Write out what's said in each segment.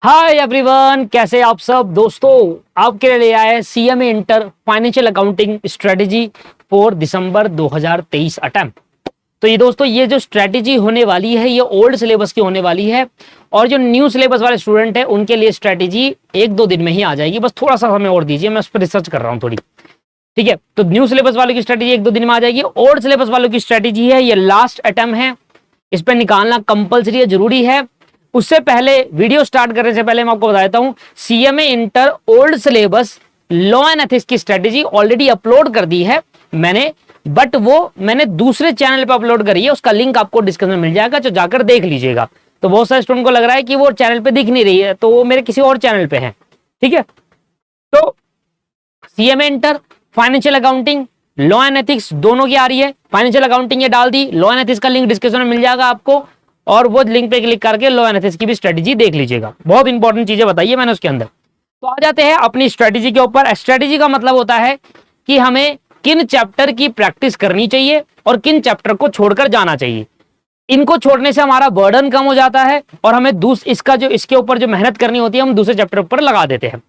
Hi everyone, कैसे आप सब दोस्तों। आपके लिए आया है CMA inter financial accounting strategy for December 2023 attempt. तो ये दोस्तों, ये जो स्ट्रेटेजी होने वाली है ये ओल्ड सिलेबस की होने वाली है और जो न्यू सिलेबस वाले स्टूडेंट है उनके लिए स्ट्रेटेजी एक दो दिन में ही आ जाएगी। बस थोड़ा सा समय और दीजिए, मैं उस पर रिसर्च कर रहा हूँ थोड़ी। ठीक है, तो न्यू सिलेबस वालों की स्ट्रेटेजी एक दो दिन में आ जाएगी। ओल्ड सिलेबस वालों की स्ट्रेटेजी है ये लास्ट अटेम्प्ट है, इस पर निकालना कंपलसरी है, जरूरी है। उससे पहले, वीडियो स्टार्ट करने से पहले मैं आपको बता देता हूं, CMA inter old syllabus law and ethics की स्ट्रेटेजी ऑलरेडी अपलोड कर दी है मैंने, बट वो मैंने दूसरे चैनल पे अपलोड करी है, उसका लिंक आपको डिस्क्रिप्शन में मिल जाएगा, जो जाकर देख लीजिएगा। तो बहुत सारे स्टूडेंट को लग रहा है कि वो चैनल पे दिख नहीं रही है, तो वो मेरे किसी और चैनल पे है। ठीक है, तो CMA inter financial accounting law and ethics दोनों की आ रही है। फाइनेंशियल अकाउंटिंग ये डाल दी, लॉ एंड एथिक्स का लिंक डिस्क्रिप्शन में मिल जाएगा आपको, और वो लिंक पे क्लिक करके लॉ एंड एथिक्स की भी स्ट्रेटेजी देख लीजिएगा। बहुत इंपॉर्टेंट चीजें बताइए मैंने उसके अंदर। तो आ जाते हैं अपनी स्ट्रेटेजी के ऊपर। स्ट्रेटेजी का मतलब होता है कि हमें किन चैप्टर की प्रैक्टिस करनी चाहिए और किन चैप्टर को छोड़कर जाना चाहिए। इनको छोड़ने से हमारा बर्डन कम हो जाता है और हमें इसके ऊपर जो मेहनत करनी होती है हम दूसरे चैप्टर पर लगा देते हैं।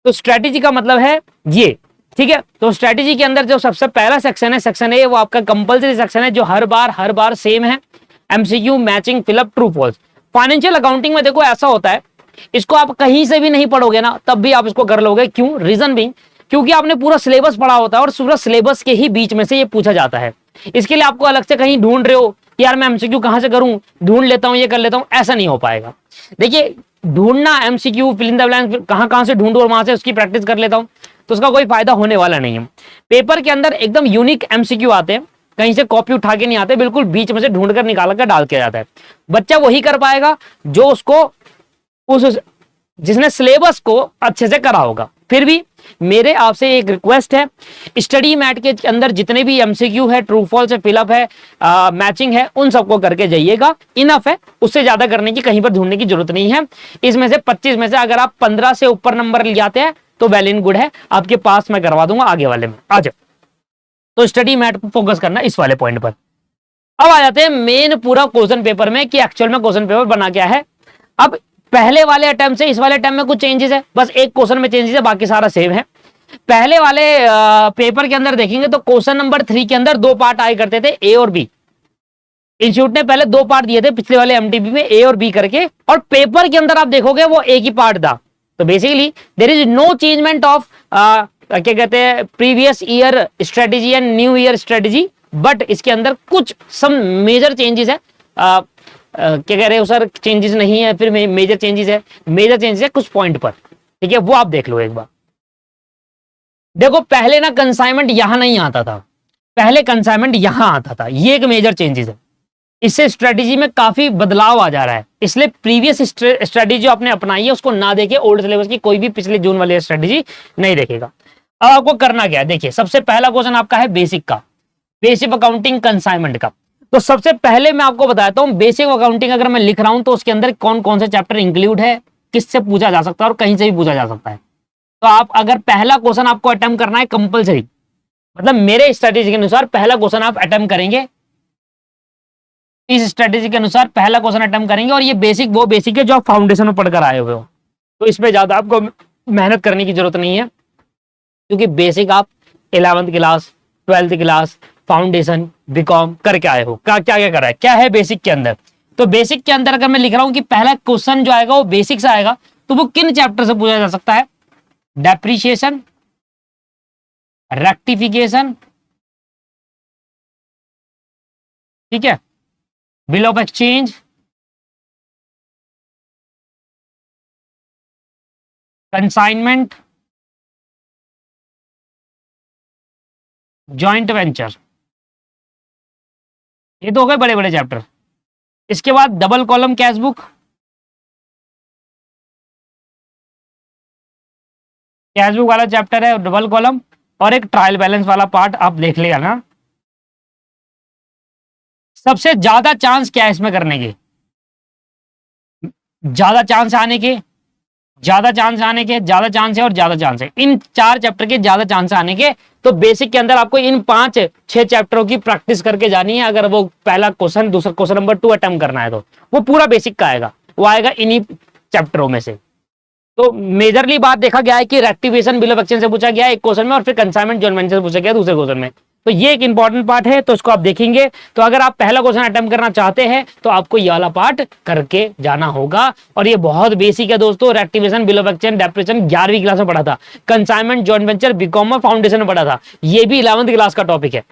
तो स्ट्रेटेजी का मतलब है ये। ठीक है, तो स्ट्रेटेजी के अंदर जो सबसे पहला सेक्शन है, सेक्शन ए, वो आपका कंपलसरी सेक्शन है जो हर बार सेम है। MCQ, matching, fill up, true false. Financial accounting में देखो ऐसा होता है, इसको आप कहीं से भी नहीं पढ़ोगे ना तब भी आप इसको कर लोगे। क्यों? रीजन भी क्योंकि आपने पूरा सिलेबस पढ़ा होता है और पूरा सिलेबस के ही बीच में से ये पूछा जाता है। इसके लिए आपको अलग से कहीं ढूंढ रहे हो कि यार मैं एमसीक्यू कहां से करूं, ढूंढ लेता हूं, ये कर लेता हूं, ऐसा नहीं हो पाएगा। देखिए, ढूंढना MCQ, fill in the blanks कहां से ढूंढूं और वहां से उसकी प्रैक्टिस कर लेता हूं, तो उसका कोई फायदा होने वाला नहीं है। पेपर के अंदर एकदम यूनिक एमसीक्यू आते हैं, कहीं से कॉपी उठा के नहीं आते, बिल्कुल बीच में से ढूंढ कर निकाल कर डाल के जाता है। बच्चा वही कर पाएगा जो उसको जिसने सिलेबस को अच्छे से करा होगा। फिर भी मेरे आपसे एक रिक्वेस्ट है, स्टडी मैट के अंदर जितने भी एमसीक्यू है, ट्रू फॉल्स है, फिलअप है, मैचिंग है, उन सबको करके जाइएगा। इनफ है, उससे ज्यादा करने की, कहीं पर ढूंढने की जरूरत नहीं है। इसमें से 25 में से अगर आप 15 से ऊपर नंबर ले जाते हैं तो वेल इन गुड है, आपके पास मैं करवा दूंगा आगे वाले में। आ जाओ, तो स्टडी मैट पर फोकस करना इस वाले पॉइंट पर। अब आ जाते हैं मेन पूरा क्वेश्चन पेपर में कि एक्चुअल में क्वेश्चन पेपर बना क्या है। अब पहले वाले अटेम्प्ट से इस वाले अटेम्प्ट में कुछ चेंजेस है, बस एक क्वेश्चन में चेंजेस है, बाकी सारा सेम है। पहले वाले पेपर के अंदर देखेंगे तो क्वेश्चन नंबर 3 के अंदर दो पार्ट आए करते थे, ए और बी। इंस्टीट्यूट ने पहले दो पार्ट दिए थे पिछले वाले एमटीबी में, ए और बी करके, और पेपर के अंदर आप देखोगे वो एक ही पार्ट था। तो basically there is no changement of क्या कहते हैं previous year strategy and new year strategy, but इसके अंदर कुछ सम मेजर चेंजेस है। क्या कह रहे हो सर, चेंजेस नहीं है, फिर मेजर चेंजेस है। मेजर चेंजेस है कुछ पॉइंट पर, ठीक है, वो आप देख लो एक बार। देखो, पहले ना कंसाइनमेंट यहां नहीं आता था, पहले कंसाइनमेंट यहां आता था, ये एक मेजर चेंजेस है। इससे स्ट्रेटेजी में काफी बदलाव आ जा रहा है, इसलिए प्रीवियस स्ट्रेटेजी जो आपने अपनाई है उसको ना देखे, ओल्ड सिलेबस की कोई भी पिछले जून वाली स्ट्रेटेजी नहीं देखेगा। अब आपको करना क्या है, देखिए, सबसे पहला क्वेश्चन आपका है बेसिक का, बेसिक अकाउंटिंग कंसाइनमेंट का। तो सबसे पहले मैं आपको बताता हूं, बेसिक अकाउंटिंग अगर मैं लिख रहा हूं तो उसके अंदर कौन कौन से चैप्टर इंक्लूड है, किससे पूछा जा सकता है और कहीं से भी पूछा जा सकता है। तो आप अगर पहला क्वेश्चन आपको अटेम्प्ट करना है कंपलसरी, मतलब मेरे स्ट्रेटेजी के अनुसार पहला क्वेश्चन आप अटेम्प्ट करेंगे, इस स्ट्रेटेजी के अनुसार पहला क्वेश्चन अटेम्प्ट करेंगे, और ये बेसिक वो बेसिक है जो आप फाउंडेशन में पढ़कर आए हुए हो, तो इसमें ज्यादा आपको मेहनत करने की जरूरत नहीं है, क्योंकि बेसिक आप 11th class, 12th class, foundation, BCom करके आए हो। क्या क्या क्या कर रहा है, क्या है बेसिक के अंदर। तो बेसिक के अंदर अगर मैं लिख रहा हूं कि पहला क्वेश्चन जो आएगा वो बेसिक से आएगा, तो वो किन चैप्टर से पूछा जा सकता है? डेप्रिसिएशन, रेक्टिफिकेशन, ठीक है, bill of exchange, consignment, joint venture. ये तो हो गए बड़े बड़े चैप्टर। इसके बाद double column cash book, cash book वाला चैप्टर है डबल कॉलम, और एक ट्रायल बैलेंस वाला पार्ट आप देख लिया ना। सबसे ज्यादा चांस क्या है इसमें करने के, ज्यादा चांस आने के, ज्यादा चांस आने के, ज्यादा चांस है और ज्यादा चांस है, इन 4 चैप्टर के ज्यादा चांस आने के। तो बेसिक के अंदर आपको इन 5-6 चैप्टरों की प्रैक्टिस करके जानी है। अगर वो पहला क्वेश्चन, दूसरा क्वेश्चन नंबर 2 अटेम्प्ट करना है तो वो पूरा बेसिक का आएगा, वो आएगा इन्हीं चैप्टरों में से। तो मेजरली बात देखा गया है कि रेक्टिवेशन बिल ऑफ एक्सचेंज से पूछा गया है एक क्वेश्चन में, और फिर कंसाइनमेंट जॉइंट वेंचर से पूछा गया दूसरे क्वेश्चन में। तो ये एक इंपॉर्टेंट पार्ट है, तो इसको आप देखेंगे। तो अगर आप पहला क्वेश्चन अटेम्प्ट करना चाहते हैं तो आपको ये वाला पार्ट करके जाना होगा, और ये बहुत बेसिक है दोस्तों। Rectification bill of exchange depreciation 11वीं क्लास में पढ़ा था, consignment joint venture BCom foundation में पढ़ा था, ये भी 11वीं क्लास का टॉपिक है।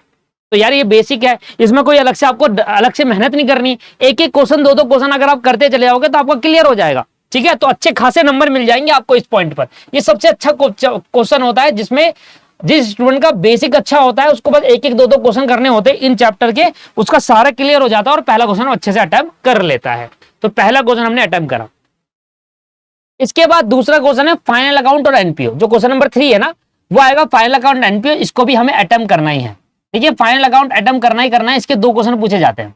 तो यार ये बेसिक है, इसमें कोई अलग से आपको अलग से मेहनत नहीं करनी। एक एक क्वेश्चन दो क्वेश्चन अगर आप करते चले जाओगे तो आपका क्लियर हो जाएगा, ठीक है। तो अच्छे खासे नंबर मिल जाएंगे आपको इस पॉइंट पर। ये सबसे अच्छा क्वेश्चन होता है जिसमें जिस स्टूडेंट का बेसिक अच्छा होता है उसको बस एक एक दो क्वेश्चन करने होते हैं इन चैप्टर के, उसका सारा क्लियर हो जाता है और पहला क्वेश्चन अच्छे से अटेम्प्ट कर लेता है। तो पहला क्वेश्चन हमने अटेम्प्ट करा। इसके बाद दूसरा क्वेश्चन है फाइनल अकाउंट और एनपीओ, जो क्वेश्चन नंबर 3 है ना, वो आएगा फाइनल अकाउंट एनपीओ। इसको भी हमें अटेम्प्ट करना ही है, देखिए फाइनल अकाउंट अटेम्प्ट करना ही करना है। इसके 2 क्वेश्चन पूछे जाते हैं,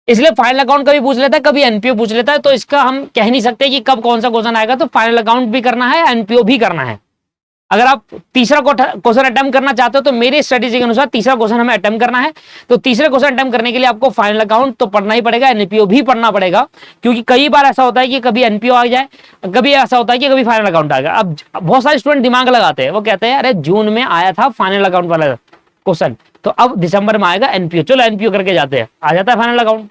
इसलिए फाइनल अकाउंट कभी पूछ लेता है कभी एनपीओ पूछ लेता है। तो इसका हम कह नहीं सकते कि कब कौन सा क्वेश्चन आएगा। तो फाइनल अकाउंट भी करना है, एनपीओ भी करना है। अगर आप तीसरा क्वेश्चन अटेम्प्ट करना चाहते हो तो मेरी स्ट्रेटेजी के अनुसार तीसरा क्वेश्चन हमें अटेम्प्ट करना है। तो तीसरे क्वेश्चन अटेम्प्ट करने के लिए आपको फाइनल अकाउंट तो पढ़ना ही पड़ेगा, एनपीओ भी पढ़ना पड़ेगा, क्योंकि कई बार ऐसा होता है कि कभी एनपीओ आ जाए, कभी ऐसा होता है कि कभी फाइनल अकाउंट आ गया। अब बहुत सारे स्टूडेंट दिमाग लगाते हैं, वो कहते हैं अरे जून में आया था फाइनल अकाउंट वाला क्वेश्चन, तो अब दिसंबर में आएगा एनपीओ, चलो एनपीओ करके जाते हैं, आ जाता है फाइनल अकाउंट।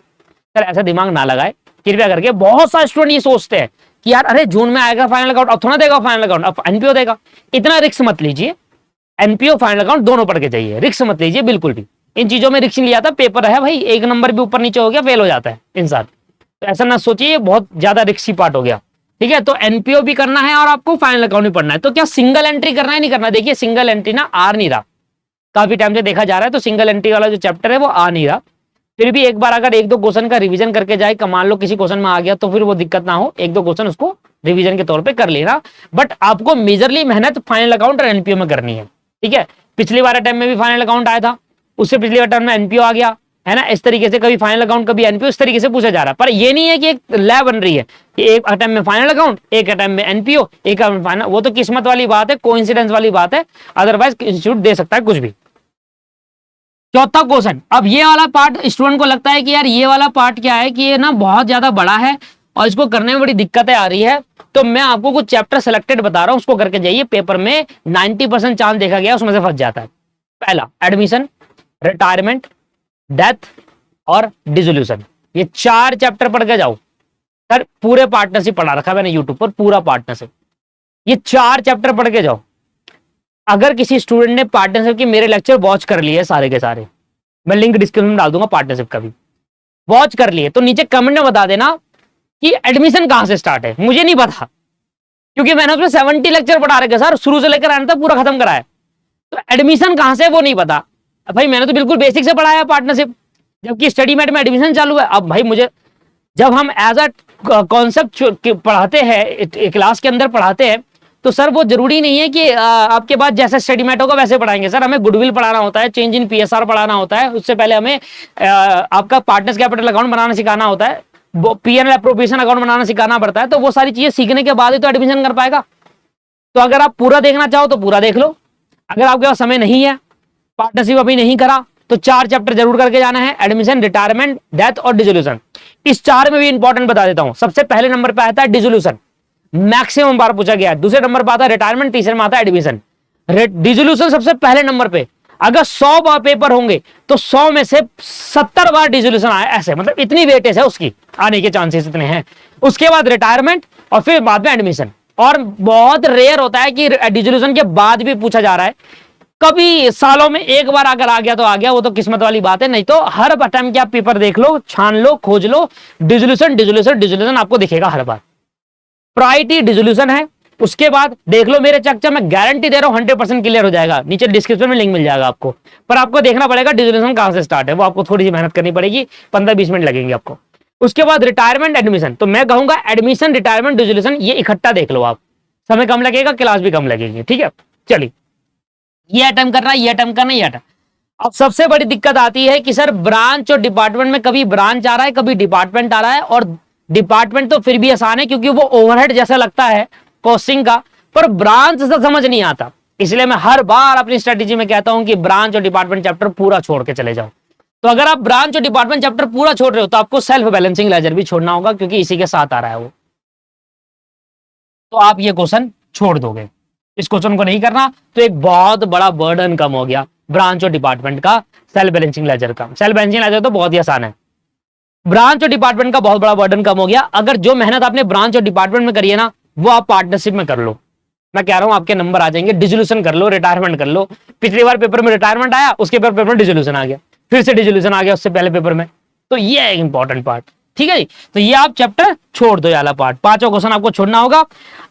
सर ऐसा दिमाग ना लगाए कृपया करके। बहुत सारे स्टूडेंट ये सोचते हैं कि यार अरे जून में आएगा फाइनल अकाउंट, अब थोड़ा देगा फाइनल अकाउंट, अब एनपीओ देगा। इतना रिस्क मत लीजिए, एनपीओ फाइनल अकाउंट दोनों पढ़ के चाहिए, रिस्क मत लीजिए बिल्कुल भी। इन चीजों में रिस्क नहीं लिया था, पेपर है भाई, एक नंबर भी ऊपर नीचे हो गया फेल हो जाता है इंसान। तो ऐसा ना सोचिए बहुत ज्यादा रिस्की पार्ट हो गया, ठीक है। तो एनपीओ भी करना है और आपको फाइनल अकाउंट भी पढ़ना है। तो क्या सिंगल एंट्री करना है नहीं करना? देखिए सिंगल एंट्री ना आ नहीं रहा, काफी टाइम से देखा जा रहा है, तो सिंगल एंट्री वाला जो चैप्टर है वो आ नहीं रहा। फिर भी एक बार अगर 1-2 क्वेश्चन का रिवीजन करके जाए, मान लो किसी क्वेश्चन में आ गया तो फिर वो दिक्कत ना हो, 1-2 क्वेश्चन उसको रिवीजन के तौर पे कर लेना। बट आपको मेजरली मेहनत फाइनल अकाउंट और एनपीओ में करनी है, ठीक है। पिछली बार अटेम्प्ट में भी फाइनल अकाउंट आया था, उससे पिछली अटेम्प्ट में एनपीओ आ गया है ना। इस तरीके से कभी फाइनल अकाउंट कभी एनपीओ, इस तरीके से पूछा जा रहा है। पर ये नहीं है कि एक लैब बन रही है कि एक अटेम्प्ट में फाइनल अकाउंट, एक अटेम्प्ट में एनपीओ, एक अटेम्प्ट फाइनल। वो तो किस्मत वाली बात है, कोइंसिडेंस वाली बात है, अदरवाइज इंस्टीट्यूट दे सकता है कुछ भी। चौथा क्वेश्चन, अब ये वाला पार्ट स्टूडेंट को लगता है कि यार ये वाला पार्ट क्या है कि ये ना बहुत ज्यादा बड़ा है और इसको करने में बड़ी दिक्कतें आ रही है। तो मैं आपको कुछ चैप्टर सेलेक्टेड बता रहा हूं, उसको करके जाइए। पेपर में 90% चांस देखा गया उसमें से फंस जाता है। पहला एडमिशन, रिटायरमेंट, डेथ और डिसोल्यूशन, ये 4 चैप्टर पढ़ के जाओ। सर पूरे पार्टनरशिप पढ़ा रखा मैंने यूट्यूब पर, पूरा पार्टनरशिप, ये 4 चैप्टर पढ़ के जाओ। अगर किसी स्टूडेंट ने पार्टनरशिप की मेरे लेक्चर वॉच कर लिए सारे के सारे, मैं लिंक डिस्क्रिप्शन में डाल दूंगा पार्टनरशिप का भी, वॉच कर लिए तो नीचे कमेंट में बता देना कि एडमिशन कहां से स्टार्ट है। मुझे नहीं पता, क्योंकि मैंने उसमें 70 लेक्चर पढ़ा रखे सर, शुरू से लेकर आने तक पूरा खत्म कराया। तो एडमिशन कहां से वो नहीं पता भाई, मैंने तो बिल्कुल बेसिक से पढ़ाया पार्टनरशिप, जबकि स्टडी मेट में एडमिशन चालू है। अब भाई मुझे जब हम एज अ कॉन्सेप्ट पढ़ाते हैं, क्लास के अंदर पढ़ाते हैं, तो सर वो जरूरी नहीं है कि आपके पास जैसा स्टडी मैट होगा वैसे पढ़ाएंगे। सर हमें गुडविल पढ़ाना होता है, चेंज इन पीएसआर पढ़ाना होता है, उससे पहले हमें आपका पार्टनर्स कैपिटल अकाउंट बनाना सिखाना होता है, पीएनएल एप्रोप्रिएशन अकाउंट बनाना सिखाना पड़ता है। तो वो सारी चीजें सीखने के बाद ही तो एडमिशन कर पाएगा। तो अगर आप पूरा देखना चाहो तो पूरा देख लो, अगर आपके पास समय नहीं है, पार्टनरशिप अभी नहीं करा, तो 4 चैप्टर जरूर करके जाना है, एडमिशन, रिटायरमेंट, डेथ और डिसोल्यूशन। इस 4 में भी इंपॉर्टेंट बता देता हूं। सबसे पहले नंबर पे आता है डिसोल्यूशन, मैक्सिमम बार पूछा गया है। दूसरे नंबर पर आता है रिटायरमेंट, तीसरे में आता है एडमिशन। डिसोल्यूशन सबसे पहले नंबर पे। अगर 100 बार पेपर होंगे तो 100 में से 70 बार डिसोल्यूशन आए, ऐसे मतलब इतनी वेटेज है उसकी, आने के चांसेस इतने हैं। उसके बाद रिटायरमेंट और फिर बाद में एडमिशन। और बहुत रेयर होता है कि डिसोल्यूशन के बाद भी पूछा जा रहा है, कभी सालों में एक बार अगर आ गया तो आ गया, वो तो किस्मत वाली बात है। नहीं तो हर टाइम के आप पेपर देख लो, छान लो, खोज लो, डिसोल्यूशन डिसोल्यूशन डिसोल्यूशन आपको दिखेगा हर बार। प्रायोरिटी डिसोल्यूशन है। उसके बाद देख लो मेरे चर्चा में गारंटी दे रहा हूं 100% क्लियर हो जाएगा, नीचे डिस्क्रिप्शन में लिंक मिल जाएगा आपको। पर आपको देखना पड़ेगा डिसोल्यूशन कहां से स्टार्ट है, वो आपको थोड़ी सी मेहनत करनी पड़ेगी, 15-20 मिनट लगेंगे आपको। उसके बाद रिटायरमेंट, एडमिशन। तो मैं कहूंगा एडमिशन, रिटायरमेंट, डिसोल्यूशन ये इकट्ठा देख लो आप, समय कम लगेगा, क्लास भी कम लगेगी, ठीक है। चलिए ये अटेम्प्ट करना, ये अटेम्प्ट करना, ये अटेम्प्ट। अब सबसे बड़ी दिक्कत आती है कि सर ब्रांच और डिपार्टमेंट में कभी ब्रांच आ रहा है, कभी डिपार्टमेंट आ रहा है। और डिपार्टमेंट तो फिर भी आसान है क्योंकि वो ओवरहेड जैसा लगता है कॉस्टिंग का, पर ब्रांच से समझ नहीं आता। इसलिए मैं हर बार अपनी स्ट्रेटेजी में कहता हूं कि ब्रांच और डिपार्टमेंट चैप्टर पूरा छोड़ के चले जाओ। तो अगर आप ब्रांच और डिपार्टमेंट चैप्टर पूरा छोड़ रहे हो तो आपको सेल्फ बैलेंसिंग लेजर भी छोड़ना होगा, क्योंकि इसी के साथ आ रहा है वो। तो आप ये क्वेश्चन छोड़ दोगे, इस क्वेश्चन को नहीं करना। तो एक बहुत बड़ा बर्डन कम हो गया ब्रांच और डिपार्टमेंट का, सेल्फ बैलेंसिंग लेजर का। सेल्फ बैलेंसिंग लेजर तो बहुत ही आसान है, ब्रांच और डिपार्टमेंट का बहुत बड़ा बर्डन कम हो गया। अगर जो मेहनत आपने ब्रांच और डिपार्टमेंट में करी है ना, वो आप पार्टनरशिप में कर लो। मैं कह रहा हूं आपके नंबर आ जाएंगे, डिसोल्यूशन कर लो, रिटायरमेंट कर लो। पिछली बार पेपर में रिटायरमेंट आया, उसके पेपर में डिसोल्यूशन आ गया, फिर से डिसोल्यूशन आ गया उससे पहले पेपर में। तो ये है इंपॉर्टेंट पार्ट, ठीक है जी। तो ये आप चैप्टर छोड़ दो, ये वाला पार्ट, 5वां क्वेश्चन आपको छोड़ना होगा।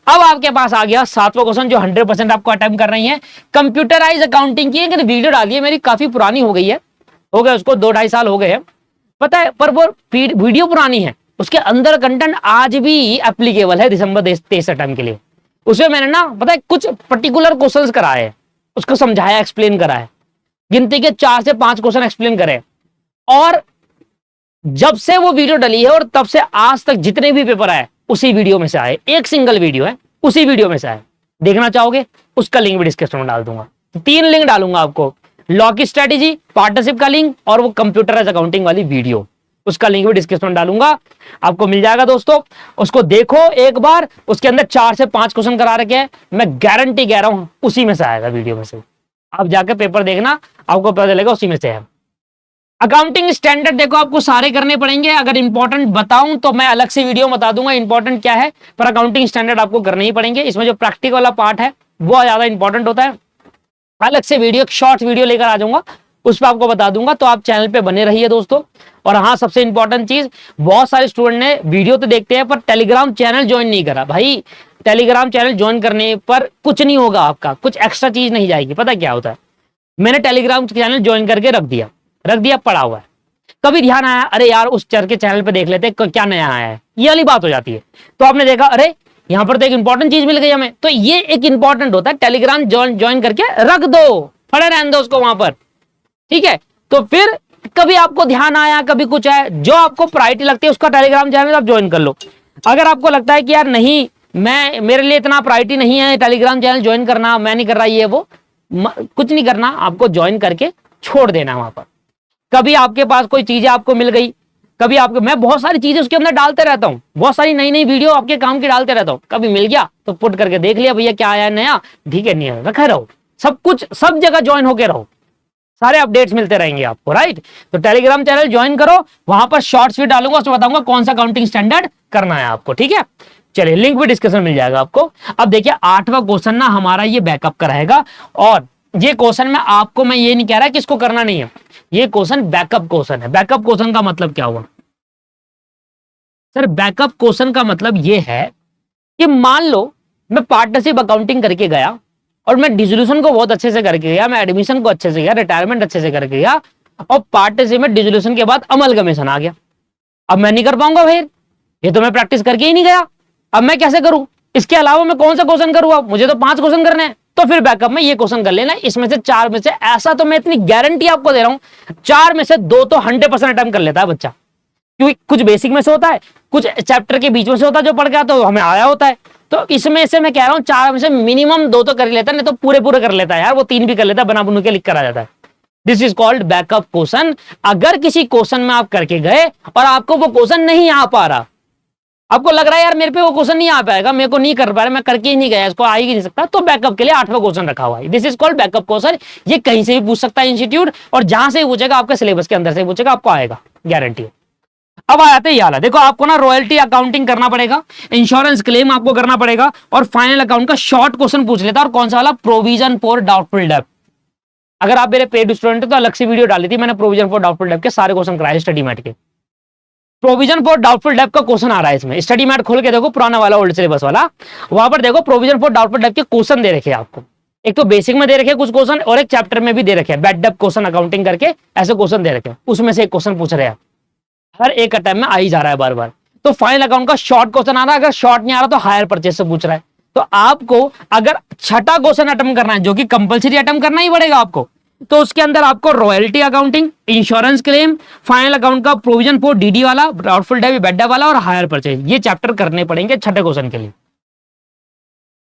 अब आपके पास आ गया 7वां क्वेश्चन, जो 100% आपको अटेम्प्ट कर रही है। कंप्यूटराइज अकाउंटिंग की वीडियो डाली है मेरी, काफी पुरानी हो गई है, हो गए उसको 2-2.5 साल हो गए हैं, पता है, पर वो वीडियो पुरानी है, उसके अंदर कंटेंट आज भी एप्लीकेबल है दिसंबर 23 अटेम्प्ट के लिए। उसमें मैंने ना पता है कुछ पर्टिकुलर क्वेश्चंस कराए हैं, उसको समझाया, एक्सप्लेन करा है, गिनती के 4 से 5 क्वेश्चन एक्सप्लेन करे। और जब से वो वीडियो डली है और तब से आज तक जितने भी पेपर आए उसी वीडियो में से आए, एक सिंगल वीडियो है, उसी वीडियो में से आए। देखना चाहोगे उसका लिंक भी डिस्क्रिप्शन में डाल दूंगा, 3 लिंक डालूंगा आपको, लॉ की स्ट्रेटेजी, पार्टनरशिप का लिंक और वो कंप्यूटराइज अकाउंटिंग वाली वीडियो, उसका लिंक भी डिस्क्रिप्शन में डालूंगा, आपको मिल जाएगा दोस्तों। उसको देखो एक बार, उसके अंदर 4 से 5 क्वेश्चन करा रखे हैं, मैं गारंटी कह रहा हूं उसी में से आएगा, वीडियो में से। आप जाकर पेपर देखना, आपको पता चलेगा उसी में से है। अकाउंटिंग स्टैंडर्ड देखो आपको सारे करने पड़ेंगे, अगर इंपॉर्टेंट बताऊं तो मैं अलग से वीडियो बता दूंगा इंपॉर्टेंट क्या है, पर अकाउंटिंग स्टैंडर्ड आपको करने ही पड़ेंगे। इसमें जो प्रैक्टिकल वाला पार्ट है वो ज्यादा इंपॉर्टेंट होता है, अलग से वीडियो, शॉर्ट वीडियो लेकर आ जाऊंगा, उस पर आपको बता दूंगा। तो आप चैनल पे बने रहिए दोस्तों। और हाँ, सबसे इंपॉर्टेंट चीज, बहुत सारे स्टूडेंट ने वीडियो तो देखते हैं पर टेलीग्राम चैनल ज्वाइन नहीं करा। भाई टेलीग्राम चैनल ज्वाइन करने पर कुछ नहीं होगा, आपका कुछ एक्स्ट्रा चीज नहीं जाएगी। पता क्या होता है, मैंने टेलीग्राम चैनल ज्वाइन करके रख दिया, पड़ा हुआ है, कभी ध्यान आया अरे यार उस चर के चैनल पे देख लेते क्या नया आया है, ये वाली बात हो जाती है। तो आपने देखा अरे यहां पर तो एक इंपॉर्टेंट चीज मिल गई हमें, तो ये एक इंपॉर्टेंट होता है, टेलीग्राम ज्वाइन करके रख दो, पड़े रहने दो उसको वहां पर, ठीक है। तो फिर कभी आपको ध्यान आया, कभी कुछ आया, जो आपको प्रायोरिटी लगती है उसका टेलीग्राम चैनल आप ज्वाइन कर लो। अगर आपको लगता है कि यार नहीं, मेरे लिए इतना प्रायोरिटी नहीं है टेलीग्राम चैनल ज्वाइन करना, मैं नहीं कर रहा ये वो, कुछ नहीं करना, आपको ज्वाइन करके छोड़ देना वहां पर। कभी आपके पास कोई चीजें आपको मिल गई, कभी आपको, मैं बहुत सारी चीजें उसके अंदर डालते रहता हूँ, बहुत सारी नई नई वीडियो आपके काम की डालते रहता हूँ, कभी मिल गया तो पुट करके देख लिया भैया क्या आया नया, ठीक है, नहीं रखे रहो, सब कुछ सब जगह ज्वाइन होके रहो, सारे अपडेट्स मिलते रहेंगे आपको, राइट। तो टेलीग्राम चैनल ज्वाइन करो, वहां पर शॉर्ट्स भी डालूंगा, उसमें बताऊंगा कौन सा अकाउंटिंग स्टैंडर्ड करना है आपको, ठीक है। चलिए लिंक भी डिस्कशन मिल जाएगा आपको। अब देखिए 8वां क्वेश्चन ना हमारा ये बैकअप का रहेगा, और ये क्वेश्चन में आपको, मैं ये नहीं कह रहा कि इसको करना नहीं है, ये क्वेश्चन बैकअप क्वेश्चन है। बैकअप क्वेश्चन का मतलब क्या हुआ सर? बैकअप क्वेश्चन का मतलब ये है कि मान लो मैं पार्टनरशिप अकाउंटिंग करके गया और मैं डिसोल्यूशन को बहुत अच्छे से करके गया, मैं एडमिशन को अच्छे से गया, रिटायरमेंट अच्छे से करके गया, और पार्टनरशिप में डिसोल्यूशन के बाद अमलगमेशन आ गया। अब मैं नहीं कर पाऊंगा भाई, ये तो मैं प्रैक्टिस करके ही नहीं गया, अब मैं कैसे करूं? इसके अलावा मैं कौन सा क्वेश्चन करूं? अब मुझे तो 5 क्वेश्चन करने हैं, तो फिर बैकअप में ये क्वेश्चन कर लेना, इसमें से 4 में से, ऐसा तो मैं इतनी गारंटी आपको दे रहा हूं, 4 में से 2 तो 100% अटेम्प्ट कर लेता है बच्चा, क्योंकि कुछ बेसिक में से होता है, कुछ चैप्टर के बीच में से होता है जो पढ़ के आता है, तो हमें आया होता है। तो इसमें से मैं कह रहा हूं 4 में से मिनिमम 2 तो कर लेता है, नहीं तो पूरे कर लेता है यार, वो 3 भी कर लेता है, बना बुन के लिख कर आ जाता है। This is called backup question. अगर किसी क्वेश्चन में आप करके गए और आपको वो क्वेश्चन नहीं आ पा रहा, आपको लग रहा है यार मेरे पे वो क्वेश्चन नहीं आ पाएगा, मेरे को नहीं कर पा रहा, मैं करके ही नहीं गया, इसको आ ही नहीं सकता, तो बैकअप के लिए 8वां क्वेश्चन रखा हुआ है। This is called backup question. ये कहीं से भी पूछ सकता है इंस्टीट्यूट, और जहां से पूछेगा आपके सिलेबस के अंदर से पूछेगा, आपको आएगा, गारंटी है। अब आ जाते हैं, देखो आपको ना रॉयल्टी अकाउंटिंग करना पड़ेगा, इंश्योरेंस क्लेम आपको करना पड़ेगा, और फाइनल अकाउंट का शॉर्ट क्वेश्चन पूछ लेता है, और कौन सा वाला? प्रोविजन फॉर डाउटफुल डेब्ट। अगर आप मेरे पेड स्टूडेंट तो अलग से वीडियो डाली थी मैंने, प्रोविजन फॉर डाउटफुल डेब्ट के सारे क्वेश्चन कराए स्टडी मैट के। प्रोविजन फॉर डाउटफुल डेब्ट का क्वेश्चन आ रहा है इसमें, स्टडी मैट खोल के देखो, पुराना वाला ओल्ड सिलेबस वाला, वहां पर देखो प्रोविजन फॉर डाउटफुल डेब्ट के क्वेश्चन दे रखे हैं आपको, एक तो बेसिक में दे रखे कुछ क्वेश्चन, और एक चैप्टर में भी दे रखे हैं, बैड डेब्ट क्वेश्चन अकाउंटिंग करके ऐसे क्वेश्चन दे रखे हैं, उसमें से एक क्वेश्चन पूछ रहे हैं, हर एक अटेम्प्ट में आ ही जा रहा है बार बार। तो फाइनल अकाउंट का शॉर्ट क्वेश्चन आ रहा है, अगर शॉर्ट नहीं आ रहा तो हायर परचेज से पूछ रहा है। तो आपको अगर 6ठा क्वेश्चन अटेम्प्ट करना है, जो कि कंपलसरी अटेम्प्ट करना ही पड़ेगा आपको, तो उसके अंदर आपको royalty accounting, insurance claim, final account का प्रोविजन फॉर डीडी वाला, डाउटफुल डेब्ट, बैड डेब्ट वाला, और हायर परचेज, ये चैप्टर करने पड़ेंगे 6ठे क्वेश्चन के लिए।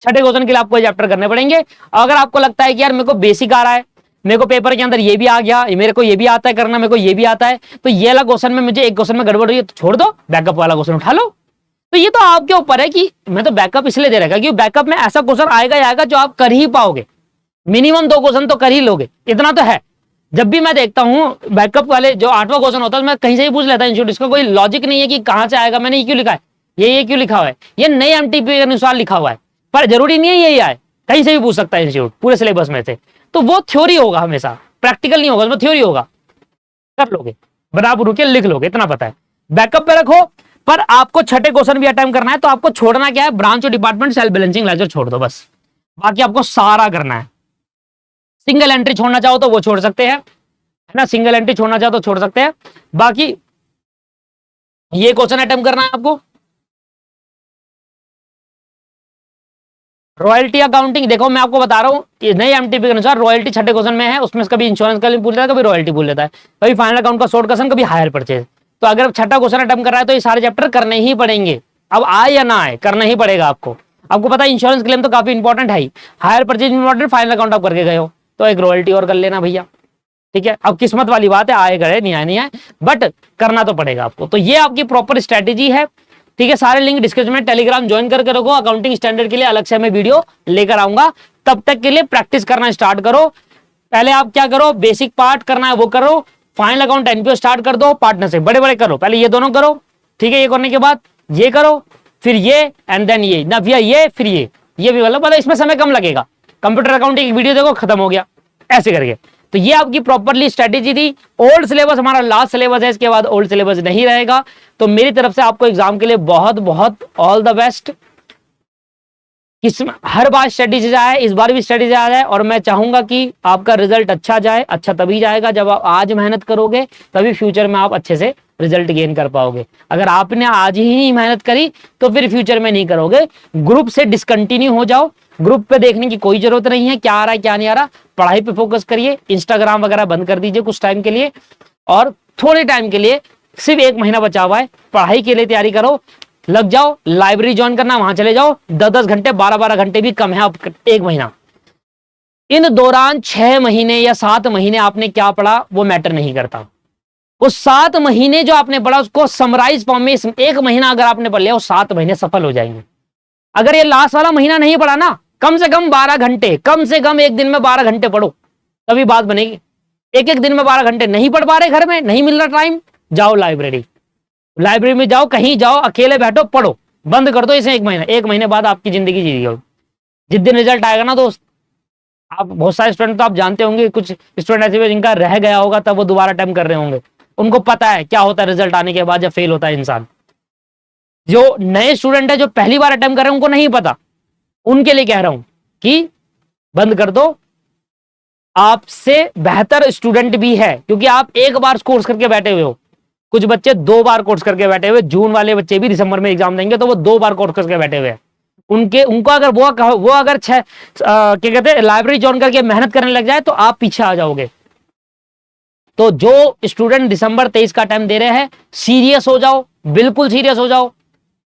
6ठे क्वेश्चन के लिए आपको चैप्टर करने पड़ेंगे। अगर आपको लगता है कि यार मेरे को बेसिक आ रहा है, मेरे को पेपर के अंदर ये भी आ गया, मेरे को ये भी आता है करना, मेरे को ये भी आता है, तो ये वाला क्वेश्चन में मुझे एक क्वेश्चन में गड़बड़ हुई है, तो छोड़ दो, बैकअप वाला क्वेश्चन उठा लो। तो ये तो आपके ऊपर है कि मैं तो बैकअप इसलिए दे रखा, क्योंकि बैकअप में ऐसा क्वेश्चन आएगा ही आएगा जो आप कर ही पाओगे, मिनिमम 2 क्वेश्चन तो कर ही लोगे, इतना तो है। जब भी मैं देखता हूं बैकअप वाले जो 8वां क्वेश्चन होता है, मैं कहीं से ही पूछ लेता हूं, इसका कोई लॉजिक नहीं है कि कहां से आएगा, मैंने ये क्यों लिखा है, ये क्यों लिखा हुआ है, ये नई एमटीपी के अनुसार लिखा हुआ है, पर जरूरी नहीं है यही आए, कहीं से भी पूछ सकता है इंस्टीट्यूट पूरे सिलेबस में से। तो वो थ्योरी होगा, हमेशा प्रैक्टिकल नहीं होगा, उसमें थ्योरी होगा, कर लोगे, बना बुन के लिख लोगे, इतना पता है। बैकअप पे रखो, पर आपको छठे क्वेश्चन भी अटेम्प्ट करना है, तो आपको छोड़ना क्या है, ब्रांच और डिपार्टमेंट सेल्फ बैलेंसिंग लेजर छोड़ दो बस, बाकी आपको सारा करना है। सिंगल एंट्री छोड़ना चाहो तो वो छोड़ सकते हैं, है ना, सिंगल एंट्री छोड़ना चाहो तो छोड़ सकते हैं, बाकी ये क्वेश्चन अटेम्प्ट करना है आपको। रॉयल्टी अकाउंटिंग, देखो मैं आपको बता रहा हूं, नई एमटीपी के अनुसार रॉयल्टी छठे क्वेश्चन में है, उसमें कभी इंश्योरेंस का भूल जाता है, कभी रॉयल्टी भूल जाता है, कभी फाइनल अकाउंट का शॉर्ट क्वेश्चन, कभी हायर परचेज। तो अगर छठा क्वेश्चन अटेम्प्ट कर रहा है तो ये सारे चैप्टर करने ही पड़ेंगे, अब आए या ना आए करना ही पड़ेगा आपको। आपको पता है इंश्योरेंस क्लेम तो काफी इंपॉर्टेंट है ही, hire purchase important, final account आप करके गए हो तो एक रॉयल्टी और कर लेना भैया, ठीक है। अब किस्मत वाली बात है, आए गए नहीं आए नहीं आए, बट करना तो पड़ेगा आपको। तो ये आपकी प्रॉपर स्ट्रेटेजी है, ठीक है। सारे लिंक डिस्क्रिप्शन में, टेलीग्राम ज्वाइन करके रखो, अकाउंटिंग स्टैंडर्ड के लिए अलग से मैं वीडियो लेकर आऊंगा, तब तक के लिए प्रैक्टिस करना स्टार्ट करो। पहले आप क्या करो, बेसिक पार्ट करना है वो करो, फाइनल अकाउंट एनपीओ स्टार्ट कर दो, पार्टनरशिप बड़े बड़े करो, पहले ये दोनों करो, ठीक है। ये करने के बाद ये करो, फिर ये, एंड देन ये, ना भैया ये फिर ये भी मतलब इसमें समय कम लगेगा, कंप्यूटर अकाउंटिंग की वीडियो देखो खत्म हो गया, ऐसे करके। तो ये आपकी प्रॉपरली स्ट्रेटेजी थी। ओल्ड सिलेबस हमारा लास्ट सिलेबस है, इसके बाद ओल्ड सिलेबस नहीं रहेगा। तो मेरी तरफ से आपको एग्जाम के लिए बहुत बहुत all the best. Her bar strategy जाए, इस बार भी स्ट्रेटेजी आ जाए, और मैं चाहूंगा कि आपका रिजल्ट अच्छा जाए। अच्छा तभी जाएगा जब आप आज मेहनत करोगे, तभी फ्यूचर में आप अच्छे से रिजल्ट गेन कर पाओगे। अगर आपने आज ही नहीं मेहनत करी तो फिर फ्यूचर में नहीं करोगे। ग्रुप से डिसकंटिन्यू हो जाओ, ग्रुप पे देखने की कोई जरूरत नहीं है क्या आ रहा है क्या नहीं आ रहा, पढ़ाई पे फोकस करिए। इंस्टाग्राम वगैरह बंद कर दीजिए कुछ टाइम के लिए, और थोड़े टाइम के लिए, सिर्फ 1 महीना बचा हुआ है, पढ़ाई के लिए तैयारी करो, लग जाओ। लाइब्रेरी ज्वाइन करना, वहां चले जाओ, 10-10 घंटे 12-12 घंटे भी कम है अब 1 महीना। इन दौरान 6 महीने या 7 महीने आपने क्या पढ़ा वो मैटर नहीं करता, वो 7 महीने जो आपने पढ़ा उसको समराइज फॉर्म में 1 महीना अगर आपने पढ़ लिया, वो 7 महीने सफल हो जाएंगे। अगर ये लास्ट वाला महीना नहीं पढ़ा ना, कम से कम 12 घंटे, कम से कम एक दिन में 12 घंटे पढ़ो, तभी बात बनेगी। एक दिन में 12 घंटे नहीं पढ़ पा रहे, घर में नहीं मिल रहा टाइम, जाओ लाइब्रेरी, लाइब्रेरी में जाओ, कहीं जाओ, अकेले बैठो पढ़ो, बंद कर दो इसे 1 महीना। 1 महीने बाद आपकी जिंदगी जी रही हो, जिस दिन रिजल्ट आएगा ना दोस्त, आप बहुत सारे स्टूडेंट तो आप जानते होंगे, कुछ स्टूडेंट ऐसे जिनका रह गया होगा तब वो दोबारा अटेम्प्ट कर रहे होंगे, उनको पता है क्या होता है रिजल्ट आने के बाद जब फेल होता है इंसान। जो नए स्टूडेंट है जो पहली बार अटेम्प्ट कर रहे हैं उनको नहीं पता, उनके लिए कह रहा हूं कि बंद कर दो। आपसे बेहतर स्टूडेंट भी है, क्योंकि आप एक बार कोर्स करके बैठे हुए हो, कुछ बच्चे 2 बार कोर्स करके बैठे हुए, जून वाले बच्चे भी दिसंबर में एग्जाम देंगे तो वो 2 बार कोर्स करके बैठे हुए हैं। उनको अगर वो अगर क्या कहते हैं लाइब्रेरी ज्वाइन करके मेहनत करने लग जाए तो आप पीछे आ जाओगे। तो जो स्टूडेंट दिसंबर 23 का टाइम दे रहे हैं, सीरियस हो जाओ, बिल्कुल सीरियस हो जाओ,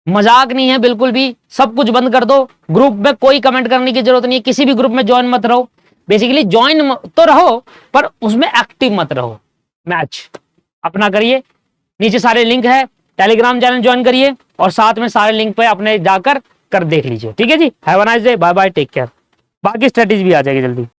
मजाक नहीं है बिल्कुल भी। सब कुछ बंद कर दो, ग्रुप में कोई कमेंट करने की जरूरत नहीं है, किसी भी ग्रुप में ज्वाइन मत रहो। बेसिकली ज्वाइन तो रहो पर उसमें एक्टिव मत रहो, मैच अपना करिए। नीचे सारे लिंक है, टेलीग्राम चैनल ज्वाइन करिए, और साथ में सारे लिंक पे अपने जाकर कर देख लीजिए, ठीक है जी। Have a nice day, bye bye, take care. बाकी स्ट्रेटेजी भी आ जाएगी जल्दी।